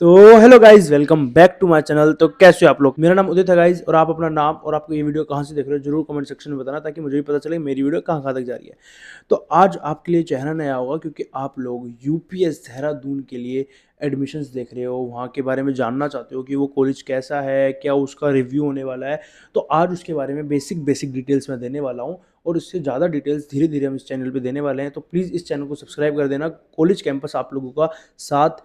तो hello guys, welcome back to my channel. तो कैसे हो आप लोग? मेरा नाम उदित है गाइज, और आप अपना नाम और आपको ये वीडियो कहाँ से देख रहे हो जरूर कमेंट सेक्शन में बताना, ताकि मुझे भी पता चले मेरी वीडियो कहाँ कहाँ तक जा रही है। तो आज आपके लिए चेहरा नया होगा, क्योंकि आप लोग यूपीएस देहरादून के लिए एडमिशन्स देख रहे हो, वहाँ के बारे में जानना चाहते हो कि वो कॉलेज कैसा है, क्या उसका रिव्यू होने वाला है। तो आज उसके बारे में बेसिक बेसिक डिटेल्स मैं देने वाला हूँ, और इससे ज़्यादा डिटेल्स धीरे धीरे हम इस चैनल पे देने वाले हैं। तो प्लीज़ इस चैनल को सब्सक्राइब कर देना। कॉलेज कैंपस आप लोगों का साथ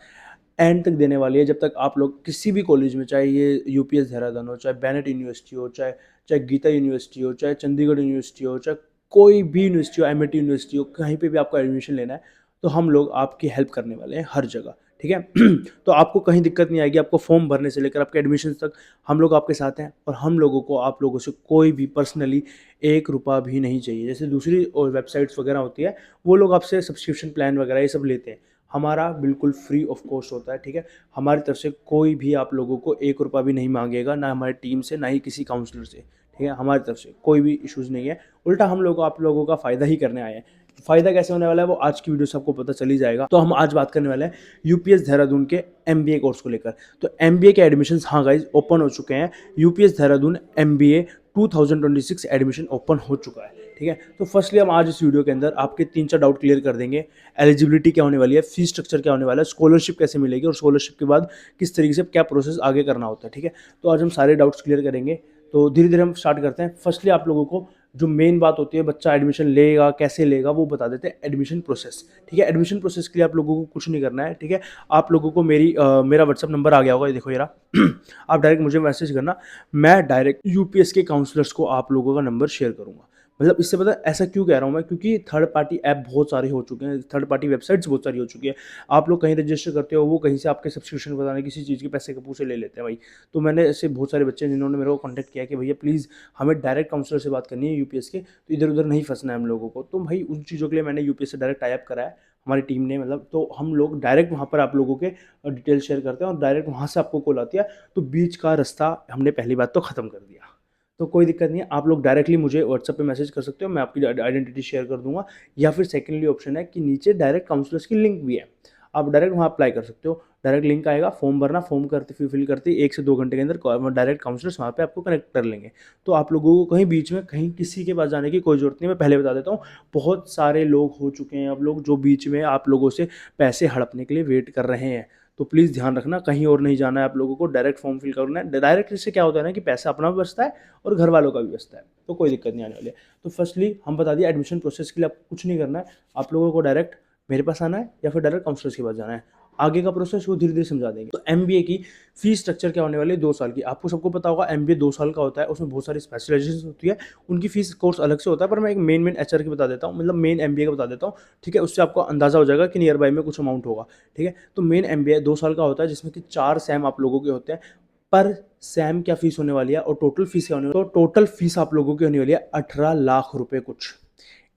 एंड तक देने वाली है, जब तक आप लोग किसी भी कॉलेज में, चाहे ये यूपीएस देहरादून हो, चाहे बैनेट यूनिवर्सिटी हो, चाहे चाहे गीता यूनिवर्सिटी हो, चाहे चंडीगढ़ यूनिवर्सिटी हो, चाहे कोई भी यूनिवर्सिटी हो, एमआईटी यूनिवर्सिटी हो, कहीं पे भी आपको एडमिशन लेना है तो हम लोग आपकी हेल्प करने वाले हैं हर जगह। ठीक है। तो आपको कहीं दिक्कत नहीं आएगी, आपको फॉर्म भरने से लेकर आपके एडमिशन तक हम लोग आपके साथ हैं। और हम लोगों को आप लोगों से कोई भी पर्सनली एक रुपया भी नहीं चाहिए। जैसे दूसरी वेबसाइट्स वगैरह होती है, वो लोग आपसे सब्सक्रिप्शन प्लान वगैरह ये सब लेते हैं। हमारा बिल्कुल फ्री ऑफ कॉस्ट होता है। ठीक है। हमारी तरफ से कोई भी आप लोगों को एक रुपया भी नहीं मांगेगा, ना हमारी टीम से, ना ही किसी काउंसलर से। ठीक है। हमारी तरफ से कोई भी इश्यूज़ नहीं है, उल्टा हम लोग आप लोगों का फ़ायदा ही करने आए हैं। फ़ायदा कैसे होने वाला है वो आज की वीडियो से आपको पता चल ही जाएगा। तो हम आज बात करने वाले हैं यूपीएस देहरादून के एमबीए कोर्स को लेकर। तो एमबीए के एडमिशन्स हाँ गाइज ओपन हो चुके हैं। UPS Dehradun MBA 2026 admission open हो चुका है। ठीक है। तो फर्स्टली हम आज इस वीडियो के अंदर आपके 3-4 डाउट क्लियर कर देंगे। एलिजिबिलिटी क्या होने वाली है, फीस स्ट्रक्चर क्या होने वाला है, स्कॉलरशिप कैसे मिलेगी, और स्कॉलरशिप के बाद किस तरीके से क्या प्रोसेस आगे करना होता है। ठीक है। तो आज हम सारे डाउट्स क्लियर करेंगे। तो धीरे धीरे हम स्टार्ट करते हैं। फर्स्टली आप लोगों को जो मेन बात होती है, बच्चा एडमिशन लेगा कैसे लेगा, वो बता देते हैं। Admission process. ठीक है। एडमिशन प्रोसेस के लिए आप लोगों को कुछ नहीं करना है। ठीक है। आप लोगों को मेरा व्हाट्सअप नंबर आ गया होगा, ये देखो ये रहा। आप डायरेक्ट मुझे मैसेज करना, मैं डायरेक्ट यूपीएस के काउंसलर्स को आप लोगों का नंबर शेयर करूंगा। मतलब इससे पता ऐसा क्यों कह रहा हूँ मैं, क्योंकि थर्ड पार्टी ऐप बहुत सारे हो चुके हैं, थर्ड पार्टी वेबसाइट्स बहुत सारी हो चुकी है। आप लोग कहीं रजिस्टर करते हो, वो कहीं से आपके सब्सक्रिप्शन बताने किसी चीज़ के पैसे कपूर से ले लेते हैं भाई। तो मैंने ऐसे बहुत सारे बच्चे जिन्होंने मेरे को कॉन्टैक्ट किया कि भैया प्लीज़ हमें डायरेक्ट काउंसलर से बात करनी है यूपीएस के, तो इधर उधर नहीं फंसना है हम लोगों को। तो भाई उन चीज़ों के लिए मैंने यूपीएस से डायरेक्ट टाई अप करा है हमारी टीम ने। मतलब तो हम लोग डायरेक्ट वहाँ पर आप लोगों के डिटेल शेयर करते हैं, और डायरेक्ट वहाँ से आपको कॉल आती है। तो बीच का रास्ता हमने पहली बात तो ख़त्म कर दिया। तो कोई दिक्कत नहीं है, आप लोग डायरेक्टली मुझे व्हाट्सएप पे मैसेज कर सकते हो, मैं आपकी आइडेंटिटी शेयर कर दूंगा। या फिर सेकेंडली ऑप्शन है कि नीचे डायरेक्ट काउंसलर्स की लिंक भी है, आप डायरेक्ट वहाँ अप्लाई कर सकते हो। डायरेक्ट लिंक आएगा, फॉर्म भरना, फॉर्म करते फिल करते 1 से 2 घंटे के अंदर डायरेक्ट काउंसलर्स वहाँ पे आपको कनेक्ट कर लेंगे। तो आप लोगों को कहीं बीच में कहीं किसी के पास जाने की कोई जरूरत नहीं। मैं पहले बता देता हूँ, बहुत सारे लोग हो चुके हैं अब लोग जो बीच में आप लोगों से पैसे हड़पने के लिए वेट कर रहे हैं। तो प्लीज़ ध्यान रखना, कहीं और नहीं जाना है आप लोगों को, डायरेक्ट फॉर्म फिल करना है। डायरेक्ट इससे क्या होता है ना कि पैसा अपना भी बचता है और घर वालों का भी बचता है, तो कोई दिक्कत नहीं आने वाली है। तो फर्स्टली हम बता दिए, एडमिशन प्रोसेस के लिए आपको कुछ नहीं करना है। आप लोगों को डायरेक्ट मेरे पास आना है या फिर डायरेक्ट काउंसलर्स के पास जाना है। आगे का प्रोसेस वो धीरे धीरे समझा देंगे। तो एमबीए की फीस स्ट्रक्चर क्या होने वाली है, 2 साल की। आपको सबको पता होगा एमबीए 2 साल का होता है, उसमें बहुत सारी स्पेशलाइजेशन होती है, उनकी फीस कोर्स अलग से होता है। पर मैं एक मेन एचआर की बता देता हूँ, मतलब मेन एमबीए का बता देता हूँ। ठीक है। उससे आपको अंदाजा हो जाएगा कि नियर बाई में कुछ अमाउंट होगा। ठीक है। तो मेन एमबीए 2 साल का होता है, जिसमें कि 4 सैम आप लोगों के होते हैं। पर सैम क्या फीस होने वाली है और टोटल फीस क्या होने वाली है, तो टोटल फीस आप लोगों की होने वाली है 18 लाख रुपए कुछ,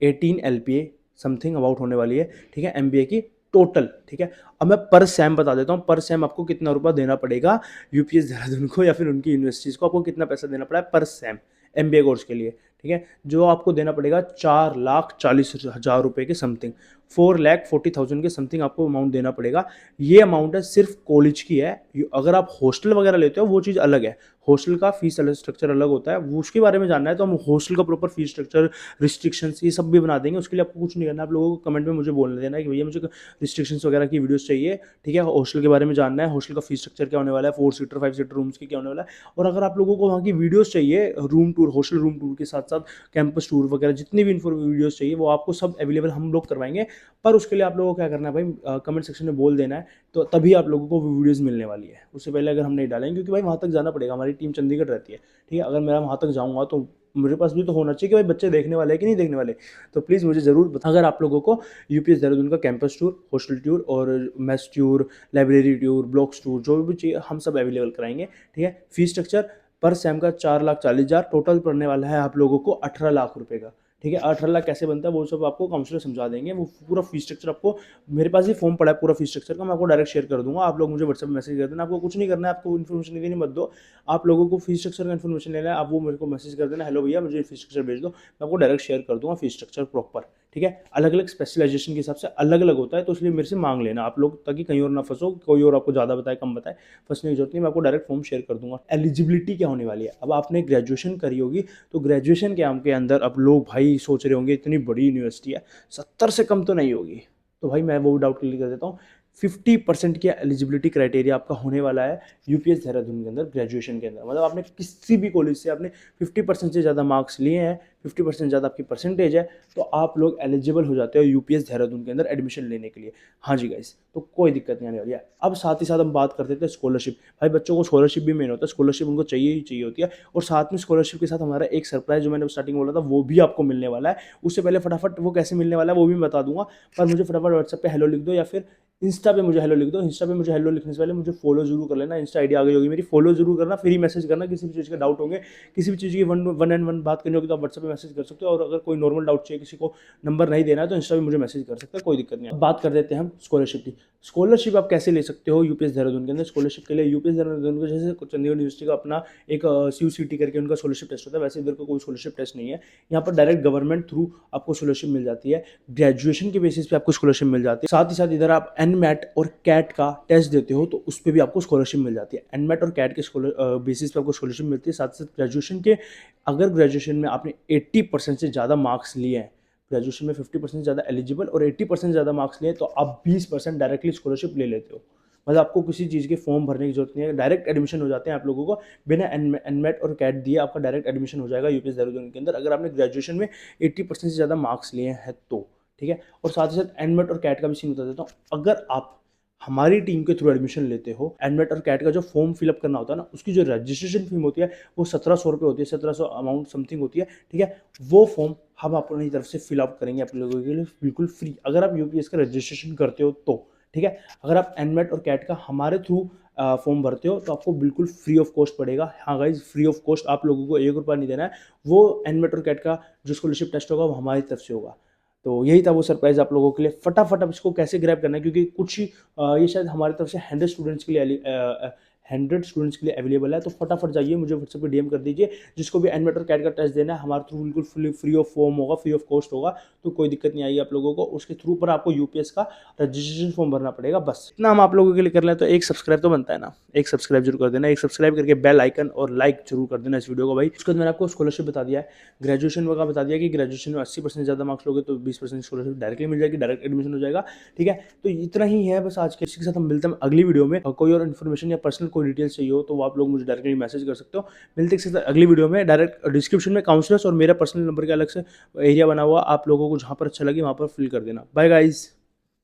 18 LPA समथिंग अबाउट होने वाली है। ठीक है। एमबीए की टोटल। ठीक है। अब मैं पर सैम बता देता हूँ, पर सैम आपको कितना रुपया देना पड़ेगा यूपीएस देहरादून को या फिर उनकी यूनिवर्सिटीज़ को, आपको कितना पैसा देना पड़ा है पर सैम एमबीए कोर्स के लिए। ठीक है। जो आपको देना पड़ेगा 4,40,000 रुपये के समथिंग, 4,40,000 के समथिंग आपको अमाउंट देना पड़ेगा। ये अमाउंट है सिर्फ कॉलेज की है। अगर आप हॉस्टल वगैरह लेते हो वो चीज़ अलग है, हॉस्टल का फीस अलग स्ट्रक्चर अलग होता है, वो उसके बारे में जानना है तो हम हॉस्टल का प्रॉपर फीस स्ट्रक्चर, रिस्ट्रिक्शंस ये सब भी बना देंगे। उसके लिए आपको कुछ नहीं करना, आप लोगों को कमेंट में मुझे बोलने देना है कि भैया मुझे रिस्ट्रिक्शंस वगैरह की वीडियोस चाहिए। ठीक है। हॉस्टल के बारे में जानना है, हॉस्टल का फीस स्ट्रक्चर क्या होने वाला है, 4 सीटर 5 सीटर रूम्स की क्या होने वाला है। और अगर आप लोगों को वहाँ की वीडियोस चाहिए, room tour, hostel room tour के साथ साथ कैंपस टूर वगैरह, जितनी भी वीडियोस चाहिए वो आपको सब अवेलेबल हम लोग करवाएंगे। पर उसके लिए आप लोगों को क्या करना है भाई, कमेंट सेक्शन में बोल देना है, तो तभी आप लोगों को वो वीडियोस मिलने वाली है। उससे पहले अगर हम नहीं डालेंगे, क्योंकि भाई वहाँ तक जाना पड़ेगा, हमारी टीम चंडीगढ़ रहती है। ठीक है। अगर मैं वहाँ तक जाऊँगा तो मेरे पास भी तो होना चाहिए कि भाई बच्चे देखने वाले हैं कि नहीं देखने वाले। तो प्लीज़ मुझे ज़रूर बता, अगर आप लोगों को यूपीएस देहरादून का कैंपस टूर, हॉस्टल टूर और mess tour, library tour, blocks tour, जो भी चाहिए हम सब अवेलेबल कराएंगे। ठीक है। फीस स्ट्रक्चर पर सैम का 4,40,000, टोटल पड़ने वाला है आप लोगों को 18 लाख रुपए का। ठीक है। 18 लाख कैसे बनता है वो सब आपको काउंसलर समझा देंगे। वो पूरा फीस स्ट्रक्चर आपको, मेरे पास ही फॉर्म पड़ा है पूरा फीस स्ट्रक्चर का, मैं आपको डायरेक्ट शेयर कर दूंगा। आप लोग मुझे व्हाट्सएप में मैसेज कर देना, आपको कुछ नहीं करना है, आपको इन्फॉर्मेशन देनी मत दो। आप लोगों को फीस स्ट्रक्चर का इन्फॉर्मेशन लेना है, आप वो मेरे को मैसेज कर देना, हेलो भैया मुझे फीस स्ट्रक्चर भेज दो, मैं आपको डायरेक्ट शेयर कर दूंगा फीस स्ट्रक्चर प्रॉपर। ठीक है, अलग अलग स्पेशलाइजेशन के हिसाब से अलग अलग होता है, तो इसलिए मेरे से मांग लेना आप लोग, ताकि कहीं और ना फंसो, कोई और आपको ज़्यादा बताए कम बताए, फंसने की जरूरत नहीं, मैं आपको डायरेक्ट फॉर्म शेयर कर दूंगा। एलिजिबिलिटी क्या होने वाली है, अब आपने ग्रेजुएशन करी होगी तो ग्रेजुएशन के अंदर अब लोग भाई सोच रहे होंगे इतनी बड़ी यूनिवर्सिटी है 70 से कम तो नहीं होगी, तो भाई मैं वो डाउट क्लियर कर देता हूँ। 50% की एलिजिबिलिटी क्राइटेरिया आपका होने वाला है यूपीएस देहरादून के अंदर ग्रेजुएशन के अंदर, मतलब आपने किसी भी कॉलेज से आपने 50% से ज़्यादा मार्क्स लिए हैं, 50% ज़्यादा आपकी परसेंटेज है, तो आप लोग एलिजिबल हो जाते हो यूपीएस देहरादून के अंदर एडमिशन लेने के लिए। हाँ जी गाइस, तो कोई दिक्कत नहीं आने वाली है। अब साथ ही साथ हम बात करते थे स्कॉलरशिप। भाई बच्चों को स्कॉलरशिप भी मेन होता है, स्कॉलरशिप उनको चाहिए ही चाहिए होती है, और साथ में स्कॉलरशिप के साथ हमारा एक सरप्राइज जो मैंने स्टार्टिंग में बोला था वो भी आपको मिलने वाला है। उससे पहले फटाफट वो कैसे मिलने वाला है वो भी बता दूंगा, पर मुझे फटाफट व्हाट्सएप पे हेलो लिख दो, या फिर इंस्टा पे मुझे हेलो लिख दो। इंस्टा पे मुझे हेलो लिखने से पहले मुझे फॉलो जरूर कर लेना, इंस्टा आईडी आ गई होगी मेरी, फॉलो जरूर करना, फ्री मैसेज करना, किसी भी चीज़ का डाउट होंगे, किसी भी चीज़ की वन एंड वन बात करनी होगी तो आप व्हाट्सएप पे मैसेज कर सकते हो, और अगर कोई नॉर्मल डाउट चाहिए, किसी को नंबर नहीं देना है तो इंस्टा पे मुझे मैसेज कर सकते हैं, कोई दिक्कत नहीं है। बात कर देते हैं हम स्कॉलरशिप की। स्कॉलरशिप आप कैसे ले सकते हो यूपीएस देहरादून के अंदर। स्कॉलरशिप के लिए यूपीएस देहरादून को जैसे चंडीगढ़ यूनिवर्सिटी का अपना एक CUCT करके उनका स्कॉलरशिप टेस्ट होता है, वैसे इधर का कोई स्कॉलरशिप टेस्ट नहीं है, यहाँ पर डायरेक्ट गवर्नमेंट थ्रू आपको स्कॉलरशिप मिल जाती है, ग्रेजुएशन के बेसिस पे आपको स्कॉलरशिप मिल जाती है। साथ ही साथ इधर आप एनमेट और कैट का टेस्ट देते हो तो उस पर भी आपको स्कॉलरशिप मिल जाती है। एनमेट और कैट के बेसिस पे आपको स्कॉलरशिप मिलती है। साथ ही साथ ग्रेजुएशन के, अगर ग्रेजुएशन में आपने 80% से ज़्यादा मार्क्स लिए हैं, ग्रेजुएशन में 50% ज़्यादा एलिजिबल और 80% ज़्यादा मार्क्स लिए तो आप 20% डायरेक्टली स्कॉलरशिप ले लेते हो, मतलब आपको किसी चीज़ के फॉर्म भरने की जरूरत नहीं है, डायरेक्ट एडमिशन हो जाते हैं आप लोगों को, बिना एनमेट और कैट दिए आपका डायरेक्ट एडमिशन हो जाएगा यूपीएस देहरादून के अंदर, अगर आपने ग्रेजुएशन में 80% से ज़्यादा मार्क्स लिए हैं तो, ठीक है। और साथ ही साथ एनमेट और कैट का भी सीन बता देता हूँ। अगर आप हमारी टीम के थ्रू एडमिशन लेते हो, एनमेट और कैट का जो फॉर्म फिलअप करना होता है ना, उसकी जो रजिस्ट्रेशन फीस होती है वो 1700 रुपये होती है, 1700 अमाउंट समथिंग होती है, ठीक है। वो फॉर्म हम अपनी तरफ से फिलअप करेंगे आप लोगों के लिए बिल्कुल फ्री, अगर आप यूपीएस का रजिस्ट्रेशन करते हो तो, ठीक है। अगर आप एनमेट और कैट का हमारे थ्रू फॉर्म भरते हो तो आपको बिल्कुल फ्री ऑफ कॉस्ट पड़ेगा। हाँ गाइज, फ्री ऑफ कॉस्ट, आप लोगों को 1 रुपया नहीं देना है। वो एनमेट और कैट का जो स्कॉलरशिप टेस्ट होगा वो हमारी तरफ से होगा। तो यही था वो सरप्राइज आप लोगों के लिए। फटाफट अब इसको कैसे ग्रैब करना है, क्योंकि कुछ ये शायद हमारी तरफ से 100 स्टूडेंट्स के लिए अवेलेबल है, तो फटाफट जाइए मुझे व्हाट्सएप पे डीएम कर दीजिए। जिसको भी एनमेट और कैट का टेस्ट देना है हमारे थ्रू बिल्कुल फ्री ऑफ फॉर्म होगा, फ्री ऑफ कॉस्ट होगा, तो कोई दिक्कत नहीं आएगी आप लोगों को। उसके थ्रू पर आपको यूपीएस का रजिस्ट्रेशन फॉर्म भरना पड़ेगा, बस इतना हम आप लोगों के लिए कर लें। तो एक सब्सक्राइब तो बनता है ना, एक सब्सक्राइब जरूर कर देना, एक सब्सक्राइब करके बेल आइकन और लाइक जरूर कर देना इस वीडियो को भाई। उसके बाद मैंने आपको स्कॉलरशिप बता दिया है, ग्रेजुएशन का बता दिया कि ग्रेजुएशन में 80% ज़्यादा मार्क्स लोगे तो 20% स्कॉलरशिप डायरेक्टली मिल जाएगी, डायरेक्ट एडमिशन हो जाएगा, ठीक है। तो इतना ही है बस आज के। इसके साथ हम मिलते हैं अगली वीडियो में, और कोई और इन्फॉर्मेशन या पर्सनल कोई डिटेल्स चाहिए हो तो वो आप लोग मुझे डायरेक्टली मैसेज कर सकते हो। मिलते हैं अगली वीडियो में। डायरेक्ट डिस्क्रिप्शन में काउंसलर्स और मेरा पर्सनल नंबर के अलग से एरिया बना हुआ, आप लोगों को जहाँ पर अच्छा लगे वहाँ पर फिल कर देना। Bye guys.